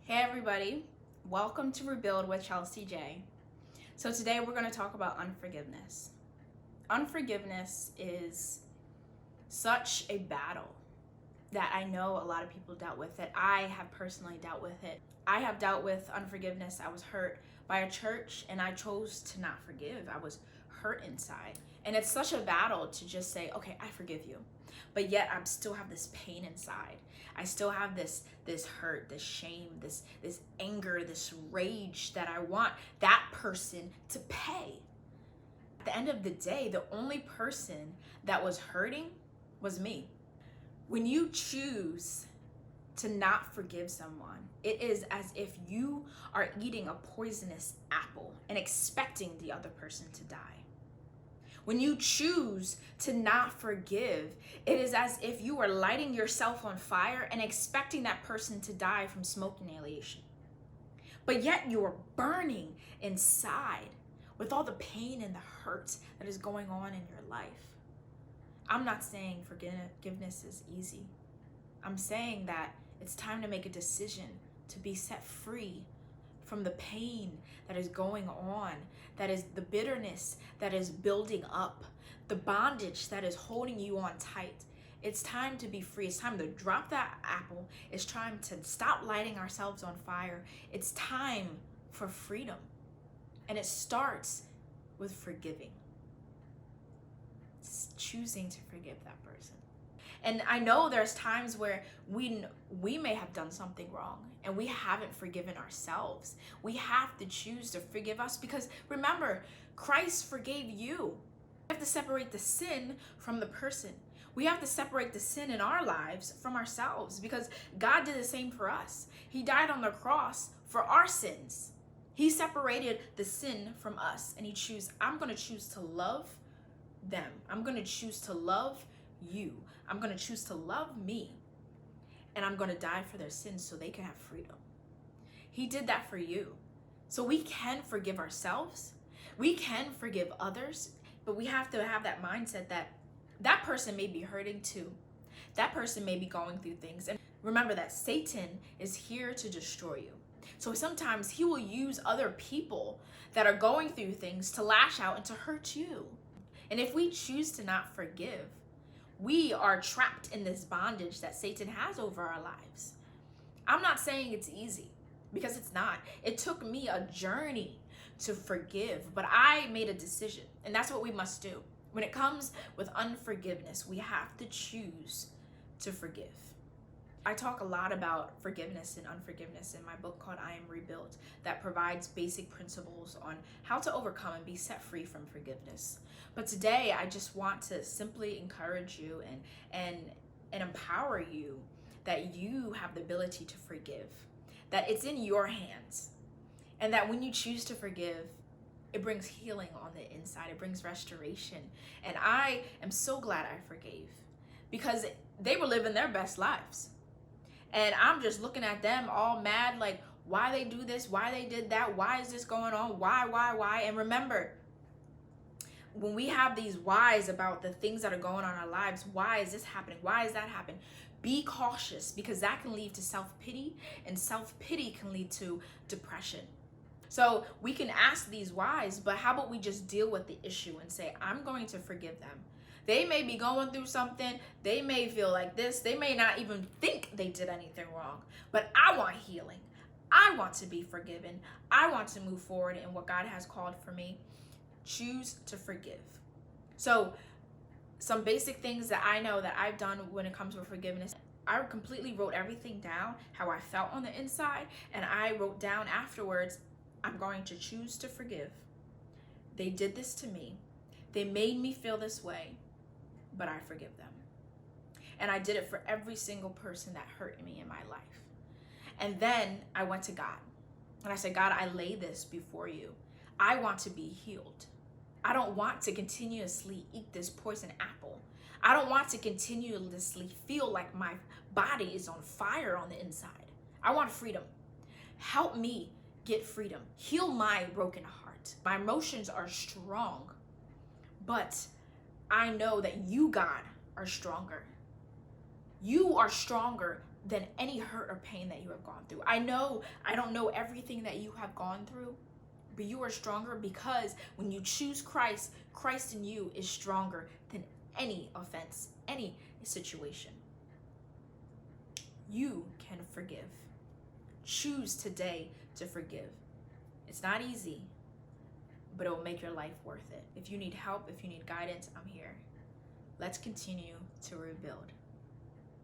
Hey everybody, welcome to Rebuild with Chelsea J. So today we're going to talk about unforgiveness. Unforgiveness is such a battle that I know a lot of people dealt with it. I have personally dealt with it. I have dealt with unforgiveness. I was hurt by a church and I chose to not forgive. I was hurt inside. And it's such a battle to just say, okay, I forgive you. But yet I still have this pain inside. I still have this hurt, this shame, this anger, this rage that I want that person to pay. At the end of the day, the only person that was hurting was me. When you choose to not forgive someone, it is as if you are eating a poisonous apple and expecting the other person to die. When you choose to not forgive, it is as if you are lighting yourself on fire and expecting that person to die from smoke inhalation. But yet you are burning inside with all the pain and the hurt that is going on in your life. I'm not saying forgiveness is easy. I'm saying that it's time to make a decision to be set free from the pain that is going on, that is the bitterness that is building up, the bondage that is holding you on tight. It's time to be free. It's time to drop that apple. It's time to stop lighting ourselves on fire. It's time for freedom. And it starts with forgiving. It's choosing to forgive that person. And I know there's times where we may have done something wrong and we haven't forgiven ourselves. We have to choose to forgive us because remember, Christ forgave you. We have to separate the sin from the person. We have to separate the sin in our lives from ourselves because God did the same for us. He died on the cross for our sins. He separated the sin from us and I'm going to choose to love them. I'm going to choose to love you. I'm going to choose to love me, and I'm going to die for their sins so they can have freedom. He did that for you. So we can forgive ourselves. We can forgive others, but we have to have that mindset that that person may be hurting too. That person may be going through things. And remember that Satan is here to destroy you. So sometimes he will use other people that are going through things to lash out and to hurt you. And if we choose to not forgive, we are trapped in this bondage that Satan has over our lives. I'm not saying it's easy because it's not. It took me a journey to forgive, but I made a decision, and that's what we must do. When it comes with unforgiveness, we have to choose to forgive. I talk a lot about forgiveness and unforgiveness in my book called I Am Rebuilt that provides basic principles on how to overcome and be set free from forgiveness. But today I just want to simply encourage you and empower you that you have the ability to forgive, that it's in your hands, and that when you choose to forgive, it brings healing on the inside, it brings restoration. And I am so glad I forgave because they were living their best lives. And I'm just looking at them all mad, like, why they do this, why they did that, why is this going on, why? And remember, when we have these whys about the things that are going on in our lives, why is this happening, why is that happening? Be cautious because that can lead to self-pity, and self-pity can lead to depression. So we can ask these whys, but how about we just deal with the issue and say, I'm going to forgive them. They may be going through something. They may feel like this. They may not even think they did anything wrong. But I want healing. I want to be forgiven. I want to move forward in what God has called for me. Choose to forgive. So some basic things that I know that I've done when it comes to forgiveness. I completely wrote everything down, how I felt on the inside. And I wrote down afterwards, I'm going to choose to forgive. They did this to me. They made me feel this way. But I forgive them. And I did it for every single person that hurt me in my life. And then I went to God. And I said, God, I lay this before you. I want to be healed. I don't want to continuously eat this poison apple. I don't want to continuously feel like my body is on fire on the inside. I want freedom. Help me get freedom. Heal my broken heart. My emotions are strong. But I know that you, God, are stronger. You are stronger than any hurt or pain that you have gone through. I know I don't know everything that you have gone through, but you are stronger because when you choose Christ, Christ in you is stronger than any offense, any situation. You can forgive. Choose today to forgive. It's not easy, but it will make your life worth it. If you need help, if you need guidance, I'm here. Let's continue to rebuild.